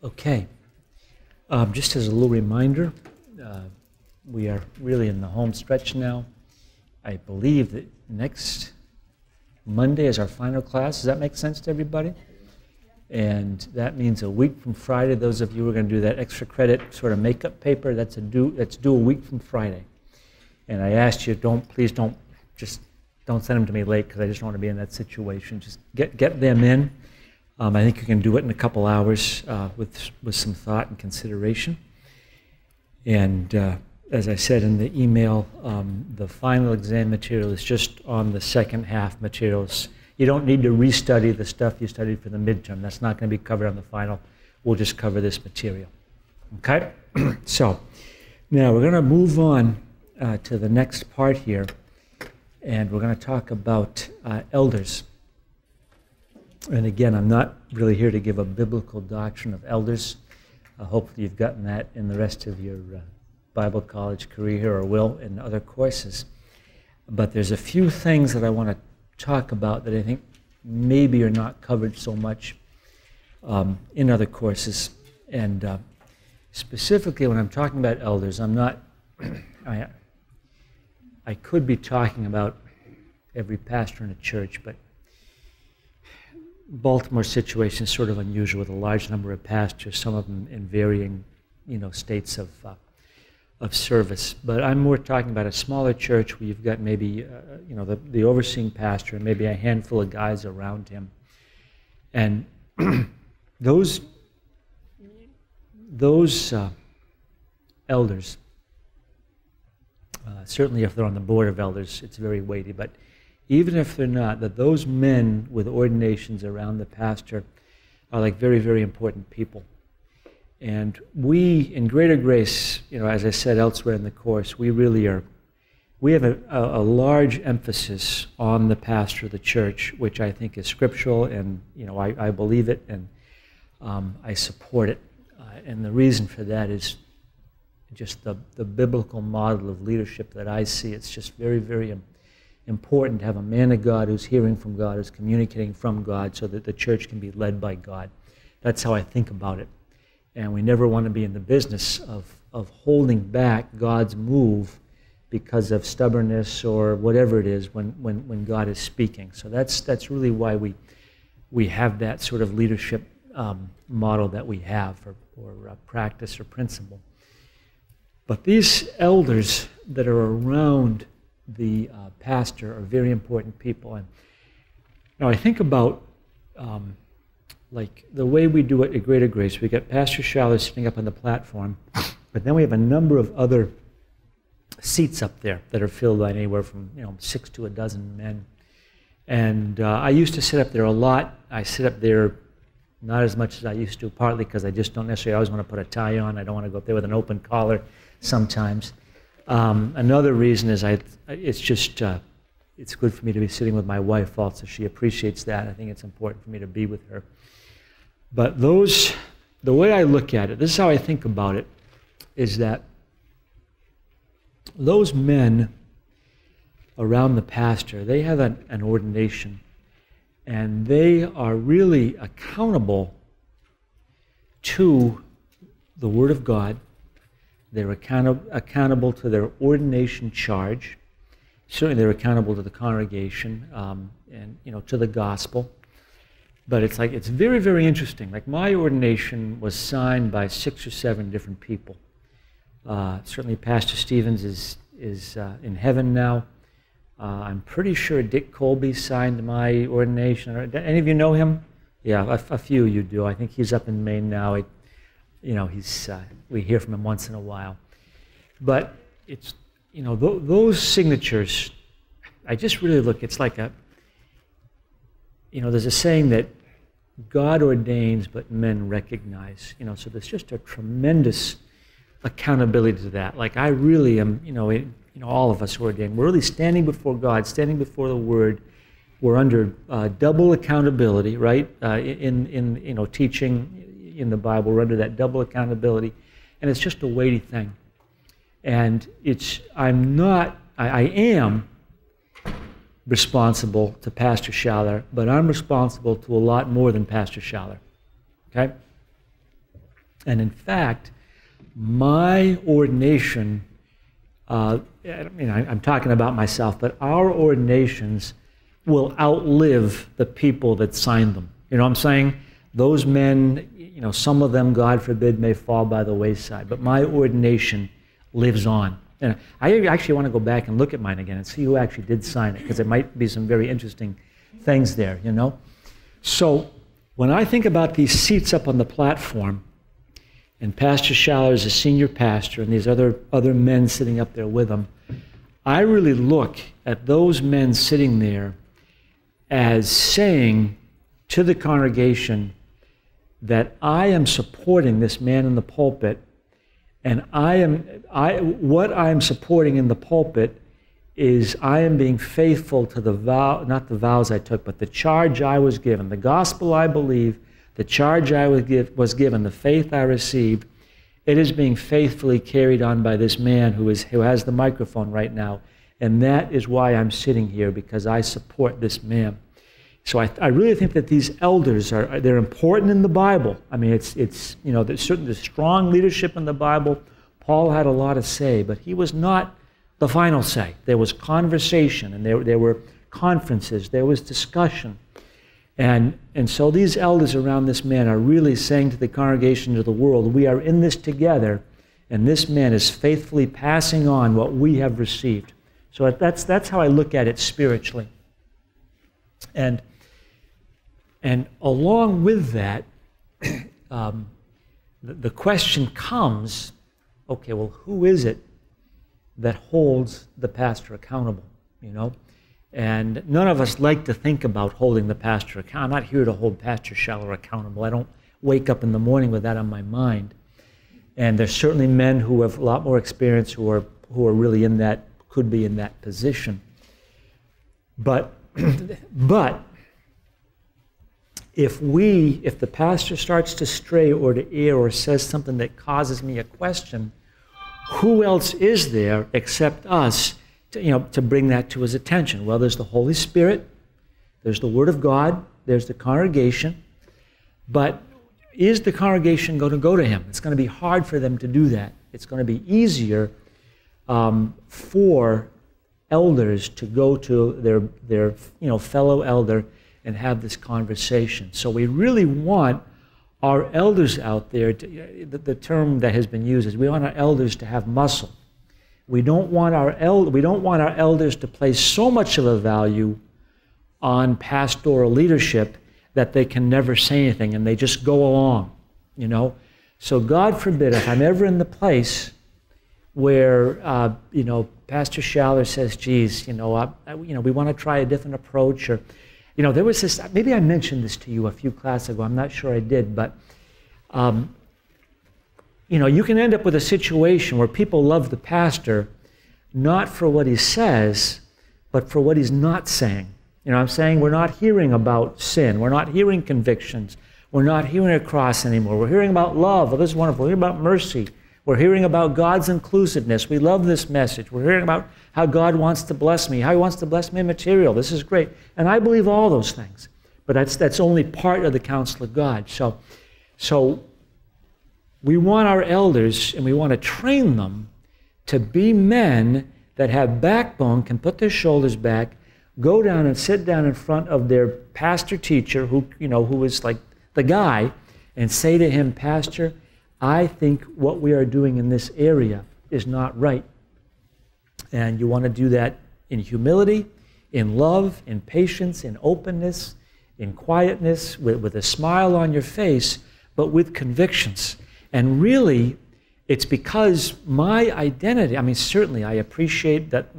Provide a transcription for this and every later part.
Okay, just as a little reminder, uh, we are really in the home stretch now. I believe that next Monday is our final class. Does that make sense to everybody? And that means a week from Friday. Those of you who are going to do that extra credit sort of makeup paper, that's due a week from Friday. And I asked you, please don't send them to me late, because I just don't want to be in that situation. Just get them in. I think you can do it in a couple hours with some thought and consideration. And as I said in the email, the final exam material is just on the second half materials. You don't need to restudy the stuff you studied for the midterm. That's not going to be covered on the final. We'll just cover this material. Okay? So now we're going to move on to the next part here, and we're going to talk about elders. And again, I'm not really here to give a biblical doctrine of elders. Hopefully you've gotten that in the rest of your Bible college career, or will in other courses. But there's a few things that I want to talk about that I think maybe are not covered so much in other courses. And specifically when I'm talking about elders, I'm not, I could be talking about every pastor in a church, but Baltimore situation is sort of unusual with a large number of pastors, some of them in varying, states of service. But I'm more talking about a smaller church where you've got maybe, the overseeing pastor and maybe a handful of guys around him. And those elders, certainly if they're on the board of elders, it's very weighty, but even if they're not, that those men with ordinations around the pastor are like very, very important people. And we, in Greater Grace, as I said elsewhere in the course, we have a large emphasis on the pastor of the church, which I think is scriptural, and I believe it, and I support it. And the reason for that is just the biblical model of leadership that I see. It's just very, very important to have a man of God who's hearing from God, who's communicating from God, so that the church can be led by God. That's how I think about it. And we never want to be in the business of holding back God's move because of stubbornness or whatever it is when God is speaking. So that's really why we have that sort of leadership model that we have, or practice or principle. But these elders that are around the pastor are very important people. And now I think about like the way we do it at Greater Grace. We got Pastor Schaller sitting up on the platform, but then we have a number of other seats up there that are filled by anywhere from 6 to a dozen men. And I used to sit up there a lot. I sit up there not as much as I used to, partly because I just don't necessarily always want to put a tie on. I don't want to go up there with an open collar sometimes. Another reason is it's good for me to be sitting with my wife also. She appreciates that. I think it's important for me to be with her. But the way I look at it, this is how I think about it, is that those men around the pastor, they have an ordination, and they are really accountable to the Word of God. They're accountable to their ordination charge. Certainly they're accountable to the congregation and to the gospel. But it's very, very interesting. Like, my ordination was signed by 6 or 7 different people. Certainly Pastor Stevens is in heaven now. I'm pretty sure Dick Colby signed my ordination. Any of you know him? Yeah, a few you do. I think he's up in Maine now. We hear from him once in a while. But it's, those signatures, I just really look, it's like there's a saying that God ordains, but men recognize. So there's just a tremendous accountability to that. Like, I really am, all of us who are ordained, we're really standing before God, standing before the Word. We're under double accountability, right? In teaching in the Bible, we're under that double accountability, and it's just a weighty thing. And I am responsible to Pastor Schaller, but I'm responsible to a lot more than Pastor Schaller. Okay? And in fact, my ordination, I'm talking about myself, but our ordinations will outlive the people that signed them. You know what I'm saying? Those men, some of them, God forbid, may fall by the wayside, but my ordination lives on. And I actually want to go back and look at mine again and see who actually did sign it, because there might be some very interesting things there, So when I think about these seats up on the platform, and Pastor Schaller is a senior pastor, and these other men sitting up there with him, I really look at those men sitting there as saying to the congregation that I am supporting this man in the pulpit, and what I am supporting in the pulpit is I am being faithful to the vow, not the vows I took, but the charge I was given, the gospel I believe, the charge I was given, the faith I received. It is being faithfully carried on by this man who has the microphone right now, and that is why I'm sitting here, because I support this man. So I really think that these elders they're important in the Bible. I mean, there's strong leadership in the Bible. Paul had a lot to say, but he was not the final say. There was conversation, and there were conferences, there was discussion. And so these elders around this man are really saying to the congregation, to the world, we are in this together, and this man is faithfully passing on what we have received. So that's how I look at it spiritually. And along with that, the question comes, okay, well, who is it that holds the pastor accountable, And none of us like to think about holding the pastor accountable. I'm not here to hold Pastor Schaller accountable. I don't wake up in the morning with that on my mind. And there's certainly men who have a lot more experience who are really could be in that position. But if the pastor starts to stray or to err or says something that causes me a question, who else is there except us to bring that to his attention? Well, there's the Holy Spirit, there's the Word of God, there's the congregation. But is the congregation going to go to him? It's going to be hard for them to do that. It's going to be easier for elders to go to their fellow elder and have this conversation. So we really want our elders out there, the term that has been used is we want our elders to have muscle. We don't want our elders to place so much of a value on pastoral leadership that they can never say anything and they just go along, So God forbid if I'm ever in the place where Pastor Schaller says, "Geez, we want to try a different approach," or there was this. Maybe I mentioned this to you a few classes ago. I'm not sure I did, but you can end up with a situation where people love the pastor not for what he says, but for what he's not saying. I'm saying we're not hearing about sin. We're not hearing convictions. We're not hearing a cross anymore. We're hearing about love. Well, this is wonderful. We're hearing about mercy. We're hearing about God's inclusiveness. We love this message. We're hearing about how God wants to bless me, how he wants to bless me material. This is great. And I believe all those things. But that's only part of the counsel of God. So we want our elders, and we want to train them to be men that have backbone, can put their shoulders back, go down and sit down in front of their pastor teacher, who is like the guy, and say to him, "Pastor, I think what we are doing in this area is not right." And you want to do that in humility, in love, in patience, in openness, in quietness, with a smile on your face, but with convictions. And really, it's because my identity, certainly I appreciate that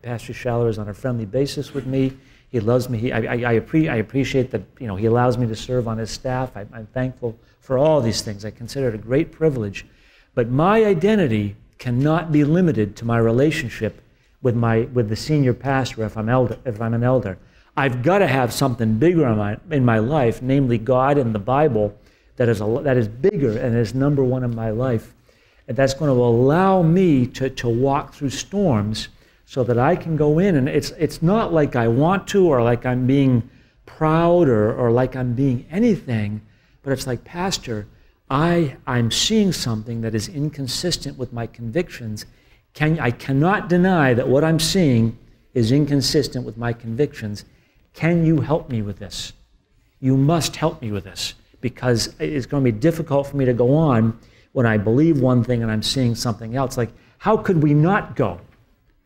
Pastor Schaller is on a friendly basis with me. He loves me. I appreciate that he allows me to serve on his staff. I'm thankful for all these things. I consider it a great privilege. But my identity cannot be limited to my relationship with the senior pastor if I'm an elder. I've got to have something bigger in my life, namely God and the Bible, that is bigger and is number one in my life. And that's going to allow me to walk through storms so that I can go in. And it's not like I want to, or like I'm being proud, or like I'm being anything, but it's like, Pastor, I'm seeing something that is inconsistent with my convictions. I cannot deny that what I'm seeing is inconsistent with my convictions. Can you help me with this? You must help me with this, because it's going to be difficult for me to go on when I believe one thing and I'm seeing something else. Like, how could we not go?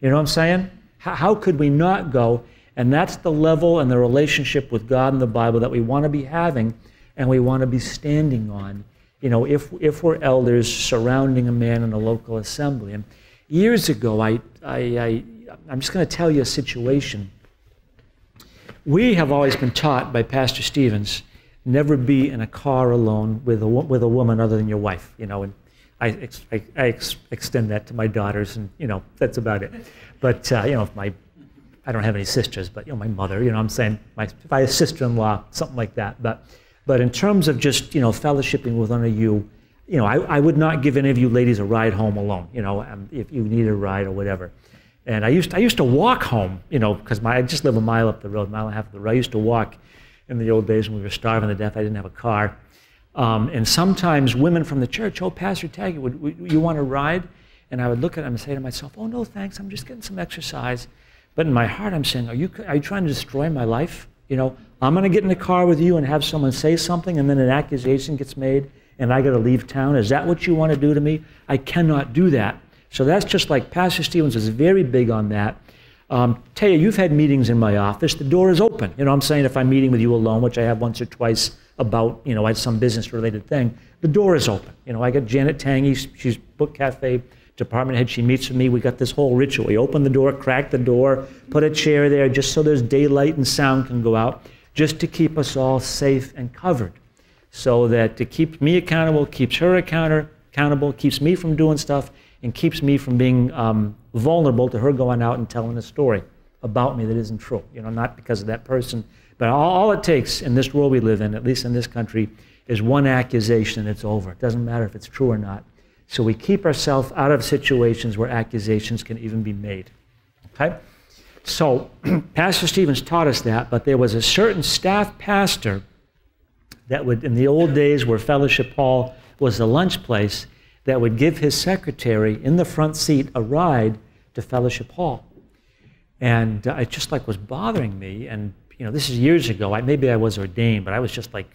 You know what I'm saying? How could we not go? And that's the level and the relationship with God and the Bible that we want to be having and we want to be standing on, you know, if we're elders surrounding a man in a local assembly. And years ago, I'm just going to tell you a situation. We have always been taught by Pastor Stevens, never be in a car alone with a woman other than your wife, you know, and I extend that to my daughters, and, you know, that's about it. But, you know, I don't have any sisters, but, you know, my mother, you know what I'm saying, if I had a sister-in-law, something like that. But in terms of just, you know, fellowshipping with one of you, you know, I would not give any of you ladies a ride home alone, you know, if you need a ride or whatever. And I used to walk home, you know, because I just live a mile up the road, mile and a half up the road. I used to walk in the old days when we were starving to death. I didn't have a car. And sometimes women from the church, oh, Pastor Taggart, would you want to ride? And I would look at them and say to myself, oh, no, thanks, I'm just getting some exercise. But in my heart, I'm saying, are you trying to destroy my life? You know, I'm going to get in the car with you and have someone say something, and then an accusation gets made, and I got to leave town. Is that what you want to do to me? I cannot do that. So that's just like Pastor Stevens is very big on that. Taya, you've had meetings in my office. The door is open. You know what I'm saying? If I'm meeting with you alone, which I have once or twice about, you know, I had some business-related thing, the door is open. You know, I got Janet Tangy. She's Book Cafe department head. She meets with me. We got this whole ritual. We open the door, crack the door, put a chair there just so there's daylight and sound can go out, just to keep us all safe and covered. So that it keeps me accountable, keeps her accountable, keeps me from doing stuff, and keeps me from being vulnerable to her going out and telling a story about me that isn't true. You know, not because of that person, but all it takes in this world we live in, at least in this country, is one accusation and it's over. It doesn't matter if it's true or not. So we keep ourselves out of situations where accusations can even be made. Okay? So Pastor Stevens taught us that, but there was a certain staff pastor that would, in the old days where Fellowship Hall was the lunch place, that would give his secretary in the front seat a ride to Fellowship Hall. And it just like was bothering me. And, you know, this is years ago. Maybe I was ordained, but I was just like,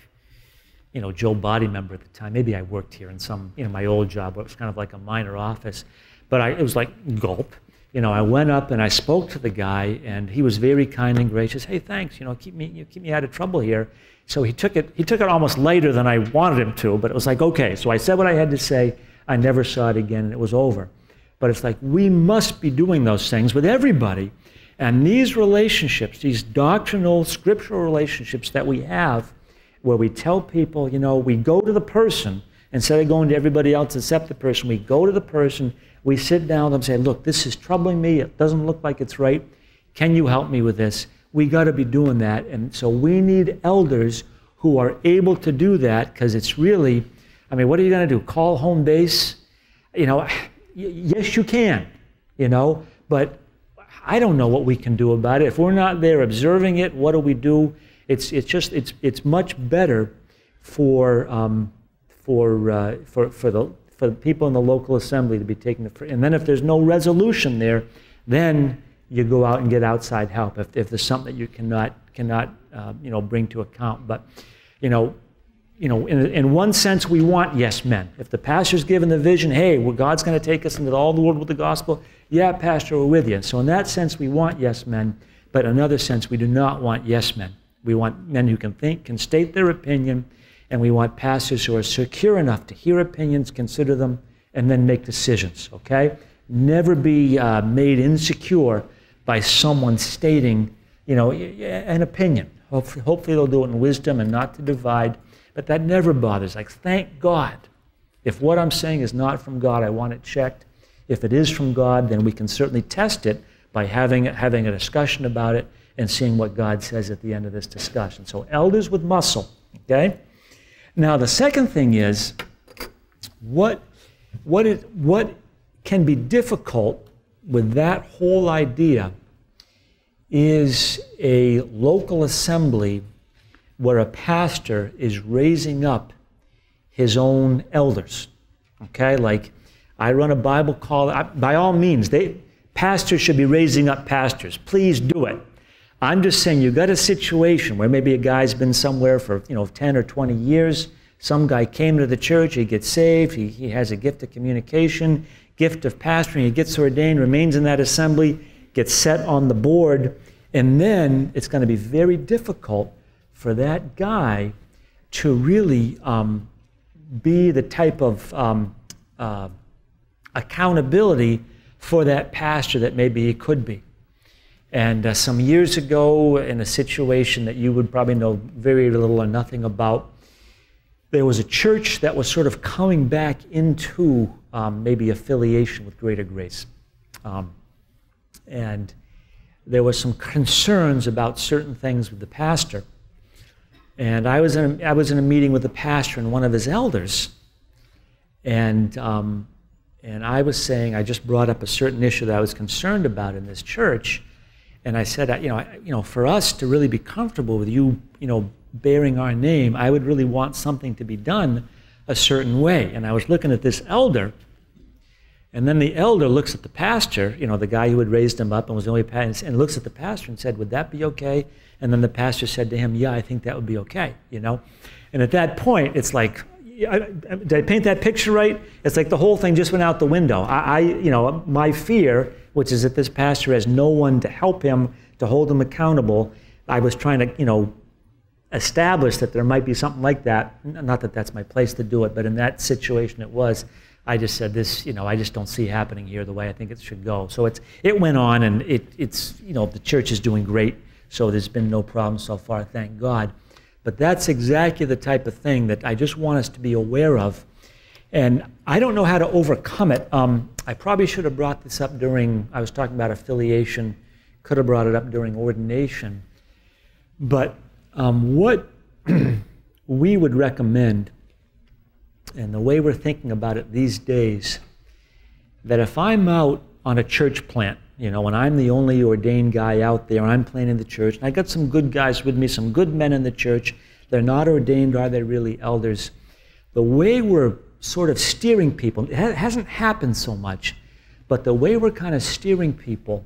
you know, Joe Body member at the time. Maybe I worked here in some, you know, my old job where it was kind of like a minor office. But it was like gulp. You know, I went up and I spoke to the guy, and he was very kind and gracious. Hey, thanks. You know, keep me out of trouble here. So he took it almost later than I wanted him to. But it was like, okay. So I said what I had to say. I never saw it again, and it was over. But it's like we must be doing those things with everybody. And these relationships, these doctrinal, scriptural relationships that we have, where we tell people, you know, we go to the person, instead of going to everybody else except the person, we go to the person, we sit down with them and say, look, this is troubling me, it doesn't look like it's right, can you help me with this? We got to be doing that. And so we need elders who are able to do that, because it's really, I mean, what are you going to do? Call home base? You know, yes, you can, you know, but I don't know what we can do about it. If we're not there observing it, what do we do? It's much better for the people in the local assembly to be taking the, and then if there's no resolution there, then you go out and get outside help if there's something that you cannot you know, bring to account. But you know, in one sense, we want yes men. If the pastor's given the vision, hey, well, God's going to take us into all the world with the gospel, yeah, pastor, we're with you. So in that sense, we want yes men, but in another sense, we do not want yes men. We want men who can think, can state their opinion, and we want pastors who are secure enough to hear opinions, consider them, and then make decisions, okay? Never be made insecure by someone stating, you know, an opinion. Hopefully they'll do it in wisdom and not to divide. But that never bothers. Like, thank God. If what I'm saying is not from God, I want it checked. If it is from God, then we can certainly test it by having a discussion about it and seeing what God says at the end of this discussion. So elders with muscle, okay? Now the second thing is, what can be difficult with that whole idea is a local assembly where a pastor is raising up his own elders. Okay, like I run a Bible call. By all means, pastors should be raising up pastors. Please do it. I'm just saying, you've got a situation where maybe a guy's been somewhere for 10 or 20 years. Some guy came to the church, he gets saved, he has a gift of communication, gift of pastoring, he gets ordained, remains in that assembly, gets set on the board, and then it's going to be very difficult for that guy to really be the type of accountability for that pastor that maybe he could be. And some years ago, in a situation that you would probably know very little or nothing about, there was a church that was sort of coming back into maybe affiliation with Greater Grace. And there was some concerns about certain things with the pastor. And I was in a meeting with the pastor and one of his elders, and I was saying, I just brought up a certain issue that I was concerned about in this church, and I said, for us to really be comfortable with you, bearing our name, I would really want something to be done a certain way. And I was looking at this elder, and then the elder looks at the pastor, the guy who had raised him up and was the only pastor, and looks at the pastor and said, would that be okay? And then the pastor said to him, yeah, I think that would be okay, And at that point, it's like, did I paint that picture right? It's like the whole thing just went out the window. My fear, which is that this pastor has no one to help him, to hold him accountable, I was trying to, establish that there might be something like that. Not that that's my place to do it, but in that situation it was. I just said this, I just don't see happening here the way I think it should go. So it went on, and it's the church is doing great, so there's been no problem so far, thank God. But that's exactly the type of thing that I just want us to be aware of. And I don't know how to overcome it. I probably should have brought this up during, I was talking about affiliation, could have brought it up during ordination. But what we would recommend, and the way we're thinking about it these days, that if I'm out on a church plant, when I'm the only ordained guy out there, I'm planning the church, and I got some good guys with me, some good men in the church, they're not ordained, are they really elders? The way we're sort of steering people, it hasn't happened so much, but the way we're kind of steering people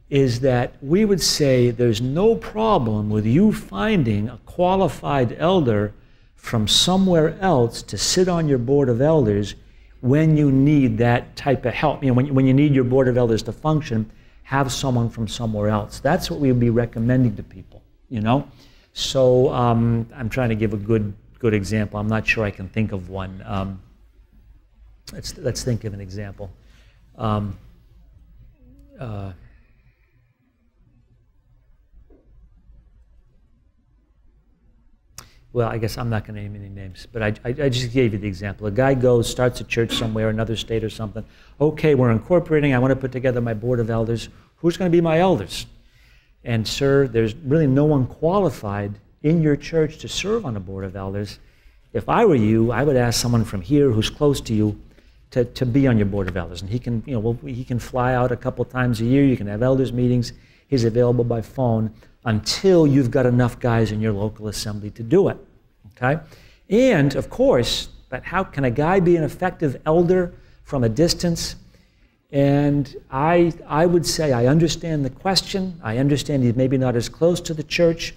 is that we would say there's no problem with you finding a qualified elder from somewhere else to sit on your board of elders when you need that type of help. When you need your board of elders to function, have someone from somewhere else. That's what we would be recommending to people, So I'm trying to give a good example. I'm not sure I can think of one. Let's think of an example. Well, I guess I'm not going to name any names, but I just gave you the example. A guy goes, starts a church somewhere, another state or something. Okay, we're incorporating. I want to put together my board of elders. Who's going to be my elders? And sir, there's really no one qualified in your church to serve on a board of elders. If I were you, I would ask someone from here who's close to you to be on your board of elders. And he can, he can fly out a couple times a year. You can have elders meetings. He's available by phone until you've got enough guys in your local assembly to do it, okay? And, of course, but how can a guy be an effective elder from a distance? And I would say I understand the question. I understand he's maybe not as close to the church.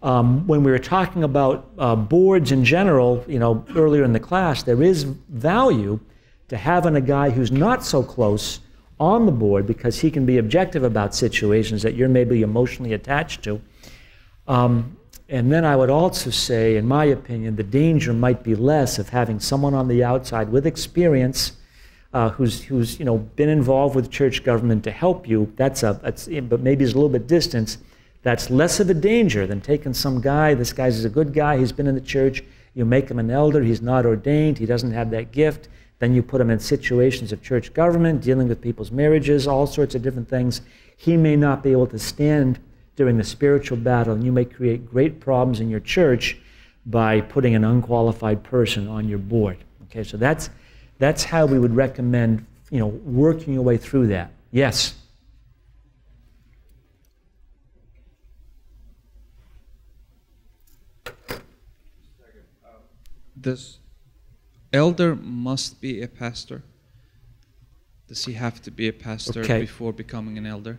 When we were talking about boards in general, earlier in the class, there is value to having a guy who's not so close on the board because he can be objective about situations that you're maybe emotionally attached to. And then I would also say, in my opinion, the danger might be less of having someone on the outside with experience who's been involved with church government to help you. But maybe is a little bit distance. That's less of a danger than taking some guy. This guy's a good guy. He's been in the church. You make him an elder. He's not ordained. He doesn't have that gift. Then you put him in situations of church government, dealing with people's marriages, all sorts of different things. He may not be able to stand during the spiritual battle, and you may create great problems in your church by putting an unqualified person on your board. Okay, so that's how we would recommend, working your way through that. Yes? This elder must be a pastor? Does he have to be a pastor before becoming an elder?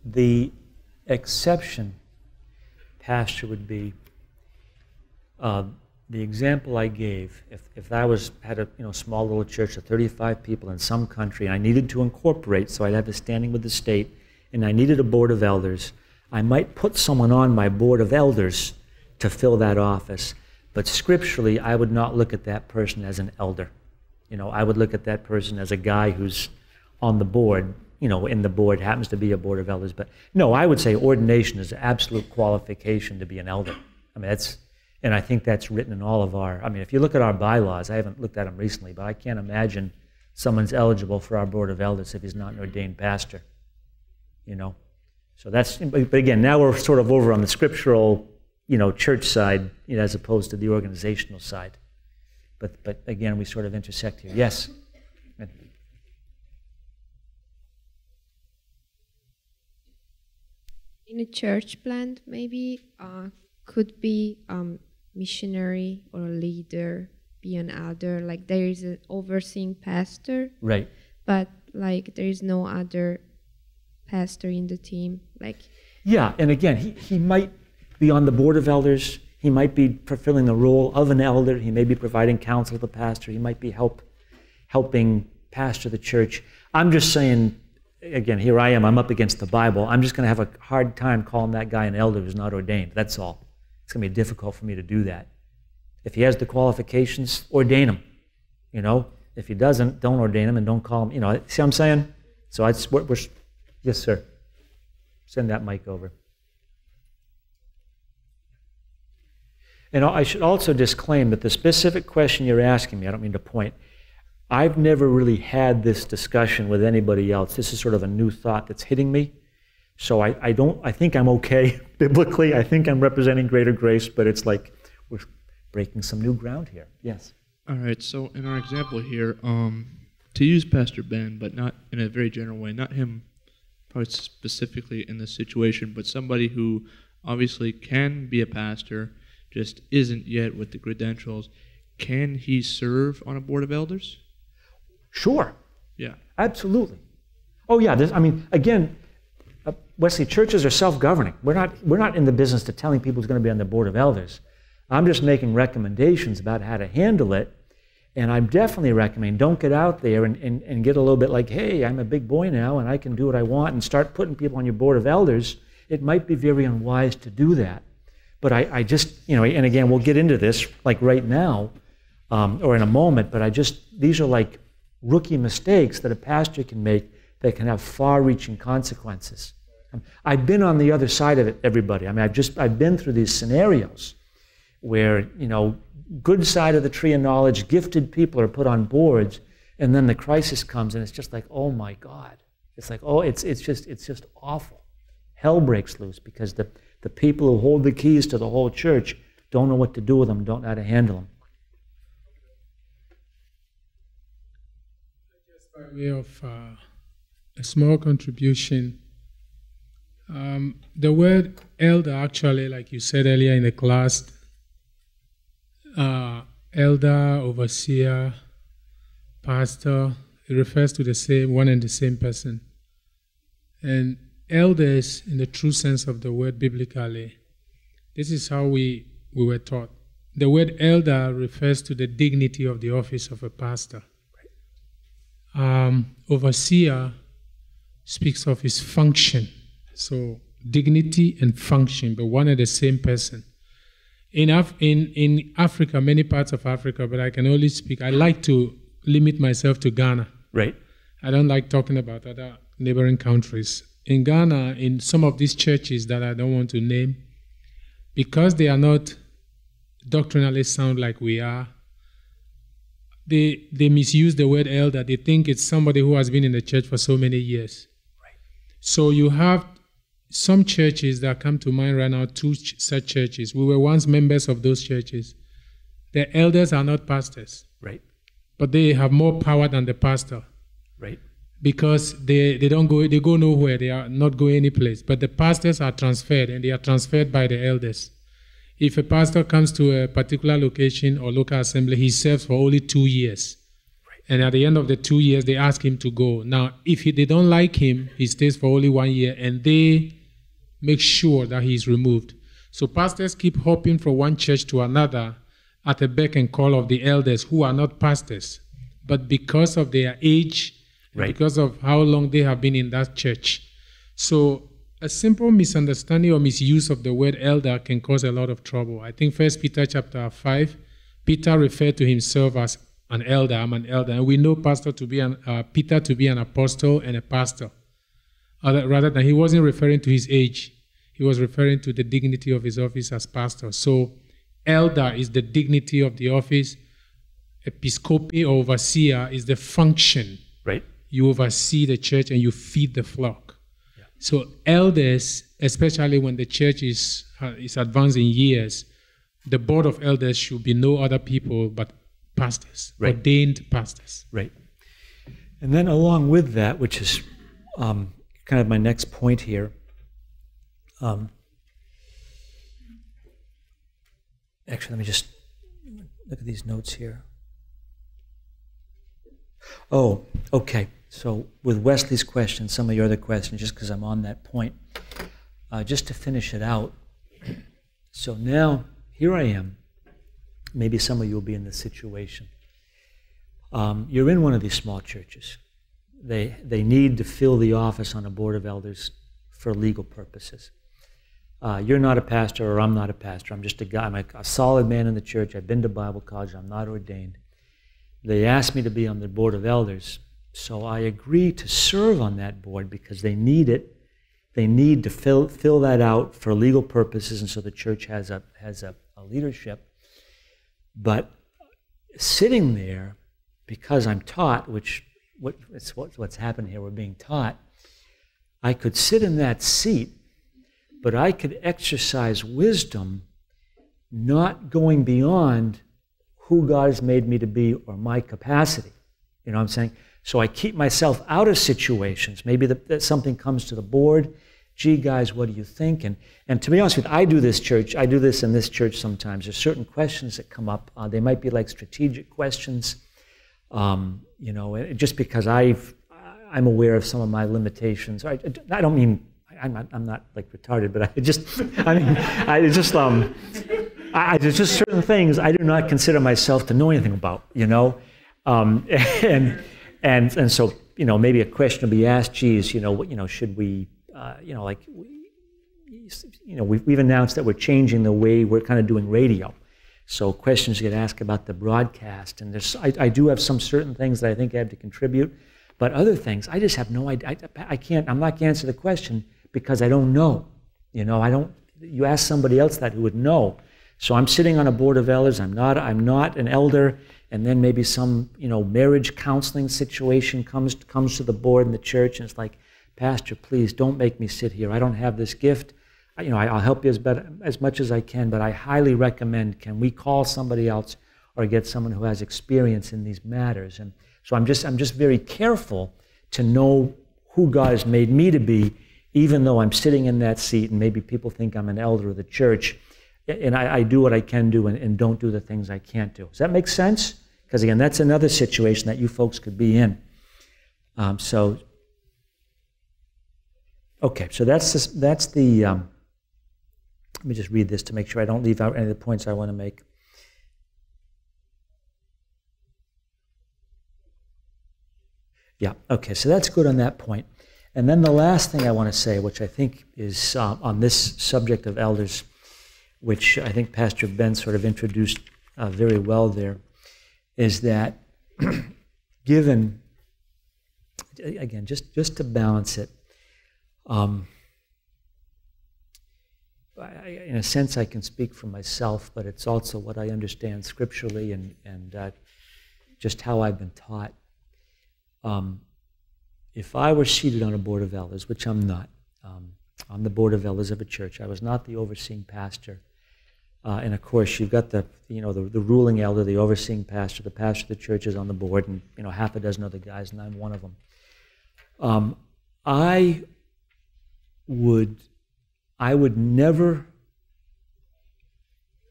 The exception, pastor, would be the example I gave. If I had a small little church of 35 people in some country, and I needed to incorporate, so I'd have a standing with the state, and I needed a board of elders, I might put someone on my board of elders to fill that office. But scripturally, I would not look at that person as an elder. I would look at that person as a guy who's on the board, in the board, happens to be a board of elders. But no, I would say ordination is an absolute qualification to be an elder. And I think that's written in all of if you look at our bylaws, I haven't looked at them recently, but I can't imagine someone's eligible for our board of elders if he's not an ordained pastor. So but again, now we're sort of over on the scriptural, church side, as opposed to the organizational side. But again, we sort of intersect here. Yes? In a church plant, maybe could be missionary or a leader, be an elder. Like there is an overseeing pastor, right? But like there is no other pastor in the team. Yeah, and again, he might be on the board of elders. He might be fulfilling the role of an elder. He may be providing counsel to the pastor. He might be helping pastor the church. I'm just saying, again, here I am. I'm up against the Bible. I'm just going to have a hard time calling that guy an elder who's not ordained. That's all. It's going to be difficult for me to do that. If he has the qualifications, ordain him. If he doesn't, don't ordain him and don't call him. See what I'm saying? So yes, sir. Send that mic over. And I should also disclaim that the specific question you're asking me, I don't mean to point, I've never really had this discussion with anybody else. This is sort of a new thought that's hitting me. So I think I'm okay biblically. I think I'm representing greater grace, but it's like we're breaking some new ground here. Yes. All right, so in our example here, to use Pastor Ben, but not in a very general way, not him probably specifically in this situation, but somebody who obviously can be a pastor, just isn't yet with the credentials. Can he serve on a board of elders? Sure. Yeah. Absolutely. Oh yeah. Again, Wesley, churches are self-governing. We're not in the business of telling people who's going to be on the board of elders. I'm just making recommendations about how to handle it, and I'm definitely recommending don't get out there and get a little bit like, hey, I'm a big boy now and I can do what I want, and start putting people on your board of elders. It might be very unwise to do that. But I just, and again, we'll get into this like right now or in a moment, but these are like rookie mistakes that a pastor can make that can have far-reaching consequences. I've been on the other side of it, everybody. I've been through these scenarios where, good side of the tree of knowledge, gifted people are put on boards, and then the crisis comes, and it's just like, oh my God. It's like, it's just awful. Hell breaks loose because the people who hold the keys to the whole church don't know what to do with them, don't know how to handle them. Just by way of a small contribution, the word elder actually, like you said earlier in the class, elder, overseer, pastor, it refers to the same one and the same person. And elders, in the true sense of the word biblically, this is how we were taught. The word elder refers to the dignity of the office of a pastor. Overseer speaks of his function. So dignity and function, but one and the same person. In Africa, many parts of Africa, but I can only speak, I like to limit myself to Ghana. Right. I don't like talking about other neighboring countries. In Ghana, in some of these churches that I don't want to name, because they are not doctrinally sound like we are, they misuse the word elder. They think it's somebody who has been in the church for so many years. Right. So you have some churches that come to mind right now, two such churches. We were once members of those churches. The elders are not pastors. Right. But they have more power than the pastor. Right. Because they go nowhere, they are not going any place. But the pastors are transferred, and they are transferred by the elders. if a pastor comes to a particular location or local assembly, he serves for only 2 years. Right. And at the end of the 2 years, they ask him to go. Now, if they don't like him, he stays for only 1 year, and they make sure that he's removed. So pastors keep hopping from one church to another at the beck and call of the elders who are not pastors. But because of their age, right, because of how long they have been in that church. So a simple misunderstanding or misuse of the word elder can cause a lot of trouble. I think 1 Peter chapter 5, Peter referred to himself as an elder. I'm an elder. And we know Peter to be an apostle and a pastor. Rather than he wasn't referring to his age. He was referring to the dignity of his office as pastor. So elder is the dignity of the office. Episcope or overseer is the function. Right. You oversee the church and you feed the flock. Yeah. So elders, especially when the church is advanced in years, the board of elders should be no other people but pastors, right, ordained pastors. Right. And then along with that, which is kind of my next point here, actually, let me just look at these notes here. Oh, okay. So with Wesley's question, some of your other questions, just because I'm on that point, just to finish it out. So now, here I am. Maybe some of you will be in this situation. You're in one of these small churches. They need to fill the office on a board of elders for legal purposes. You're not a pastor, or I'm not a pastor. I'm just a guy. I'm a solid man in the church. I've been to Bible college. I'm not ordained. They asked me to be on the board of elders, so I agree to serve on that board because they need it. They need to fill that out for legal purposes, and so the church has a leadership. But sitting there, because I'm taught, what's happened here, we're being taught, I could sit in that seat, but I could exercise wisdom, not going beyond who God has made me to be or my capacity. You know what I'm saying? So I keep myself out of situations. Maybe that something comes to the board. Gee, guys, what do you think? And to be honest with you, I do this in this church sometimes. There's certain questions that come up. They might be like strategic questions. Just because I'm aware of some of my limitations. I don't mean I'm not like retarded, but there's just certain things I do not consider myself to know anything about, and so maybe a question will be asked. Geez, should we, we've announced that we're changing the way we're kind of doing radio, so questions get asked about the broadcast, and I do have some certain things that I think I have to contribute, but other things I just have no idea. I'm not going to answer the question because I don't know. You ask somebody else that who would know. So I'm sitting on a board of elders. I'm not an elder, and then maybe some marriage counseling situation comes to the board in the church, and it's like, Pastor, please don't make me sit here. I don't have this gift. I'll help you as much as I can, but I highly recommend, can we call somebody else or get someone who has experience in these matters? And so I'm just very careful to know who God has made me to be, even though I'm sitting in that seat and maybe people think I'm an elder of the church. And I do what I can do and don't do the things I can't do. Does that make sense? Because again, that's another situation that you folks could be in. Okay, so that's the. Let me just read this to make sure I don't leave out any of the points I want to make. Yeah, okay, so that's good on that point. And then the last thing I want to say, which I think is on this subject of elders, which I think Pastor Ben sort of introduced very well there, is that given, again, just to balance it, in a sense I can speak for myself, but it's also what I understand scripturally and just how I've been taught. If I were seated on a board of elders, which I'm not, I'm the board of elders of a church. I was not the overseeing pastor. And of course, you've got the ruling elder, the overseeing pastor. The pastor of the church is on the board, and half a dozen other guys, and I'm one of them. I would never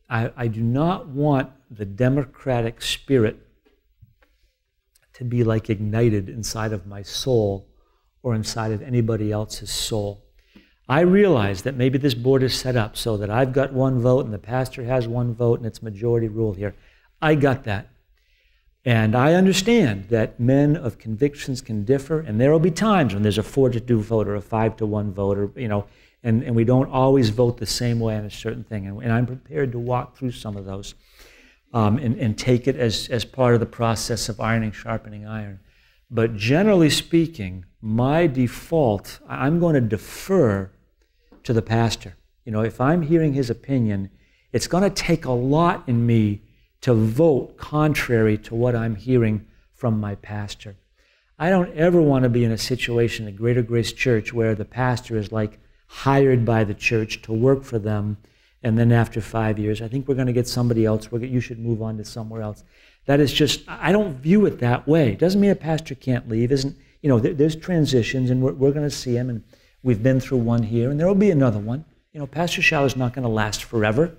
I do not want the democratic spirit to be like ignited inside of my soul or inside of anybody else's soul. I realize that maybe this board is set up so that I've got one vote and the pastor has one vote and it's majority rule here. I got that. And I understand that men of convictions can differ, and there will be times when there's a 4-2 vote or a 5-1 vote, or, you know, and we don't always vote the same way on a certain thing. And I'm prepared to walk through some of those and take it as part of the process of ironing, sharpening iron. But generally speaking, my default, I'm going to defer to the pastor. You know, if I'm hearing his opinion, it's going to take a lot in me to vote contrary to what I'm hearing from my pastor. I don't ever want to be in a situation at Greater Grace Church where the pastor is like hired by the church to work for them, and then after 5 years, I think we're going to get somebody else, you should move on to somewhere else. That is just, I don't view it that way. It doesn't mean a pastor can't leave. You know, there's transitions, and we're going to see him, and we've been through one here, and there will be another one. You know, Pastor Schaller not going to last forever.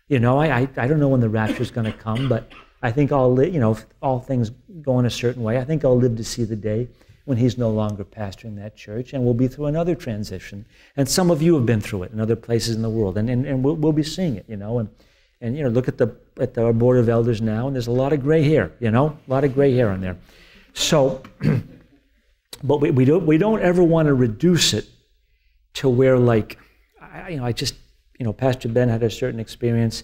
You know, I don't know when the rapture is going to come, but I think if all things go in a certain way, I think I'll live to see the day when he's no longer pastoring that church, and we'll be through another transition. And some of you have been through it in other places in the world, and we'll be seeing it, you know. And you know, look at our board of elders now, and there's a lot of gray hair, you know, a lot of gray hair on there. So, but we don't ever want to reduce it to where, like, Pastor Ben had a certain experience.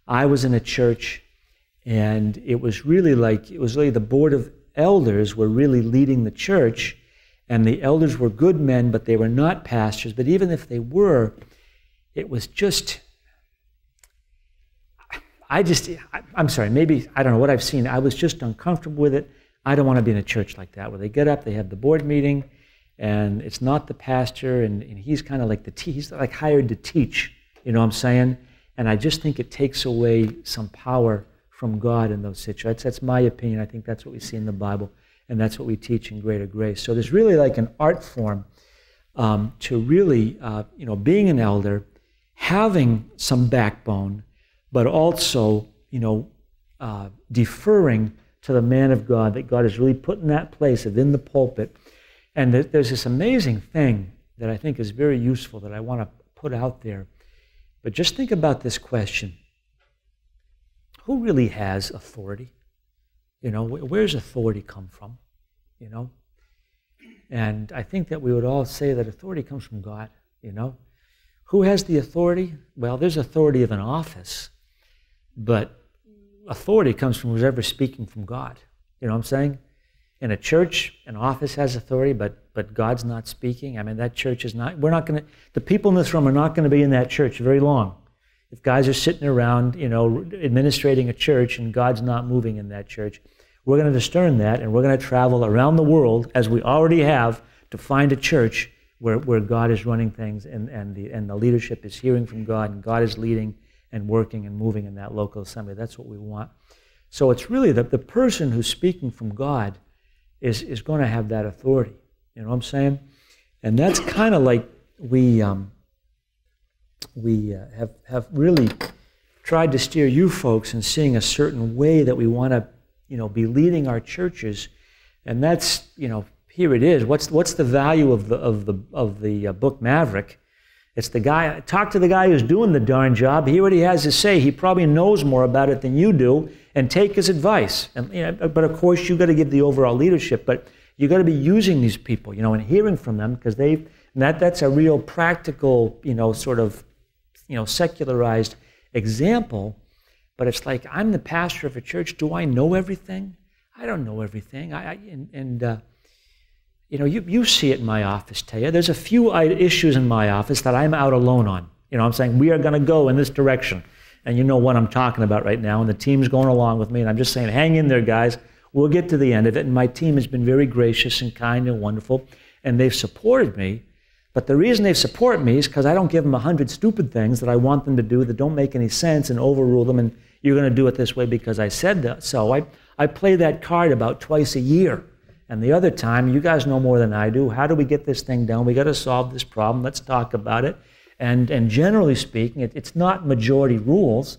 I was in a church, and it was really the board of elders were really leading the church, and the elders were good men, but they were not pastors. But even if they were, it was just, I'm sorry, maybe, I don't know what I've seen. I was just uncomfortable with it. I don't want to be in a church like that, where they get up, they have the board meeting, and it's not the pastor, and he's kind of like he's like hired to teach, you know what I'm saying? And I just think it takes away some power from God in those situations. That's my opinion. I think that's what we see in the Bible, and that's what we teach in Greater Grace. So there's really like an art form to really, being an elder, having some backbone, but also, deferring to the man of God that God has really put in that place of in the pulpit. And there's this amazing thing that I think is very useful that I want to put out there. But just think about this question. Who really has authority? You know, where's authority come from? You know? And I think that we would all say that authority comes from God, you know? Who has the authority? Well, there's authority of an office, but authority comes from whoever's speaking from God. You know what I'm saying? In a church, an office has authority, but God's not speaking. I mean, that church is not, the people in this room are not going to be in that church very long. If guys are sitting around, administrating a church and God's not moving in that church, we're going to discern that, and we're going to travel around the world, as we already have, to find a church where God is running things and the leadership is hearing from God, and God is leading and working and moving in that local assembly. That's what we want. So it's really the person who's speaking from God is going to have that authority. You know what I'm saying? And that's kind of like we have really tried to steer you folks in seeing a certain way that we want to, be leading our churches. And that's, here it is. What's the value of the book Maverick? It's the guy. Talk to the guy who's doing the darn job. Hear what he has to say. He probably knows more about it than you do, and take his advice. And but of course, you got to give the overall leadership. But you got to be using these people, and hearing from them, because that's a real practical, secularized example. But it's like, I'm the pastor of a church. Do I know everything? I don't know everything. You see it in my office, Taya. There's a few issues in my office that I'm out alone on. I'm saying, we are going to go in this direction. And you know what I'm talking about right now. And the team's going along with me. And I'm just saying, hang in there, guys. We'll get to the end of it. And my team has been very gracious and kind and wonderful. And they've supported me. But the reason they've supported me is because I don't give them 100 stupid things that I want them to do that don't make any sense and overrule them. And you're going to do it this way because I said that. So I play that card about twice a year. And the other time, you guys know more than I do. How do we get this thing done? We got to solve this problem. Let's talk about it. And generally speaking, it's not majority rules,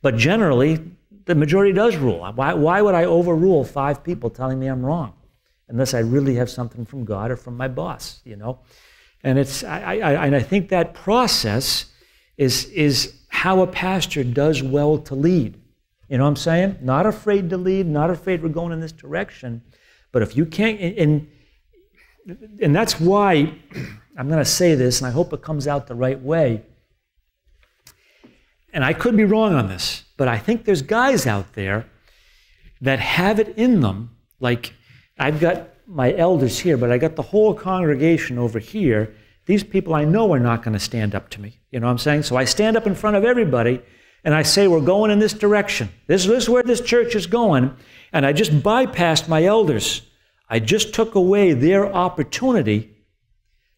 But generally, the majority does rule. Why would I overrule 5 people telling me I'm wrong? Unless I really have something from God or from my boss, you know? And I think that process is how a pastor does well to lead. You know what I'm saying? Not afraid to lead, not afraid we're going in this direction. But if you can't, and that's why I'm going to say this, and I hope it comes out the right way. And I could be wrong on this, but I think there's guys out there that have it in them. Like, I've got my elders here, but I got the whole congregation over here. These people I know are not going to stand up to me. You know what I'm saying? So I stand up in front of everybody, and I say, we're going in this direction. This is where this church is going. And I just bypassed my elders. I just took away their opportunity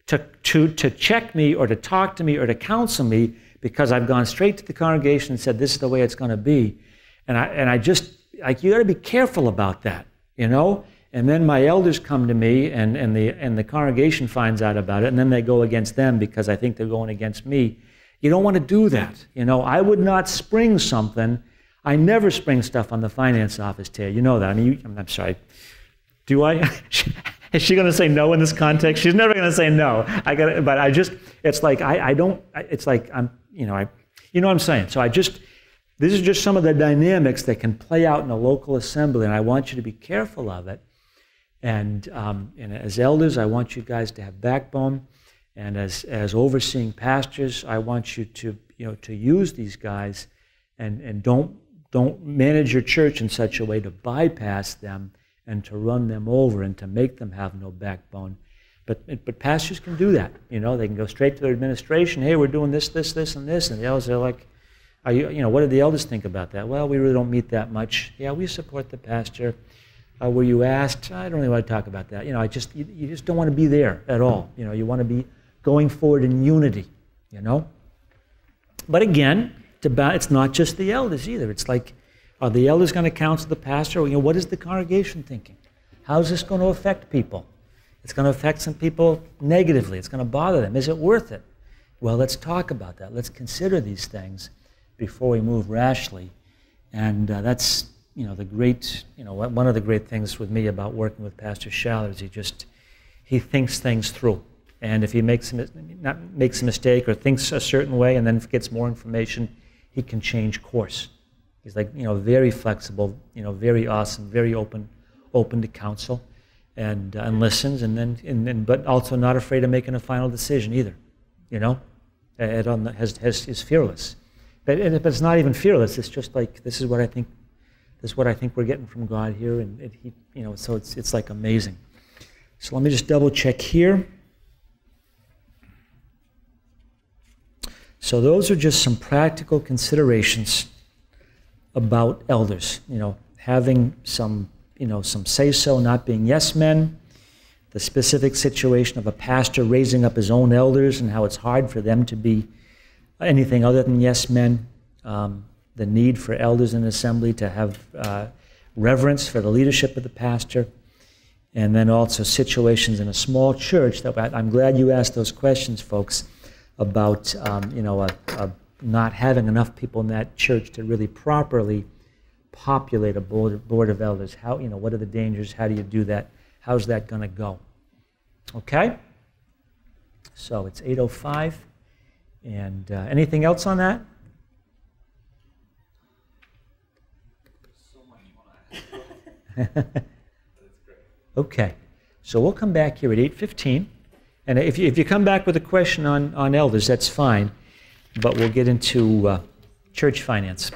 to check me or to talk to me or to counsel me, because I've gone straight to the congregation and said, this is the way it's going to be. And I just, like, you got to be careful about that, you know? And then my elders come to me, and the congregation finds out about it, and then they go against them because I think they're going against me. You don't want to do that. You know, I would not spring something. I never spring stuff on the finance office, Terry. You know that. I mean, I'm sorry. Do I? Is she going to say no in this context? She's never going to say no. But I just, it's like, I don't, it's like, you know what I'm saying? So this is just some of the dynamics that can play out in a local assembly, and I want you to be careful of it. And as elders, I want you guys to have backbone, and as overseeing pastors, I want you to use these guys, and don't manage your church in such a way to bypass them and to run them over and to make them have no backbone. But pastors can do that. You know, they can go straight to their administration. Hey, we're doing this, this, this, and this, and the elders are like, what do the elders think about that? Well, we really don't meet that much. Yeah, we support the pastor. Were you asked? I don't really want to talk about that. You know, you just don't want to be there at all. You know, you want to be going forward in unity. You know. But again, it's not just the elders either. It's like, are the elders going to counsel the pastor? You know, what is the congregation thinking? How is this going to affect people? It's going to affect some people negatively. It's going to bother them. Is it worth it? Well, let's talk about that. Let's consider these things before we move rashly. And that's, the great, one of the great things with me about working with Pastor Schaller is he thinks things through. And if he makes a mistake or thinks a certain way and then gets more information, he can change course. He's like, very flexible, very awesome, very open to counsel, and listens, but also not afraid of making a final decision either. Is fearless. But it's not even fearless. It's just like, this is what I think we're getting from God here, and so it's like amazing. So let me just double check here. So those are just some practical considerations about elders. Having some say-so, not being yes men. The specific situation of a pastor raising up his own elders and how it's hard for them to be anything other than yes men. The need for elders in assembly to have reverence for the leadership of the pastor. And then also situations in a small church. I'm glad you asked those questions, folks, about not having enough people in that church to really properly populate a board of elders. How, what are the dangers? How do you do that? How's that going to go? Okay? So it's 8:05. And anything else on that? Okay. So we'll come back here at 8:15. And if you come back with a question on elders, that's fine. But we'll get into church finance.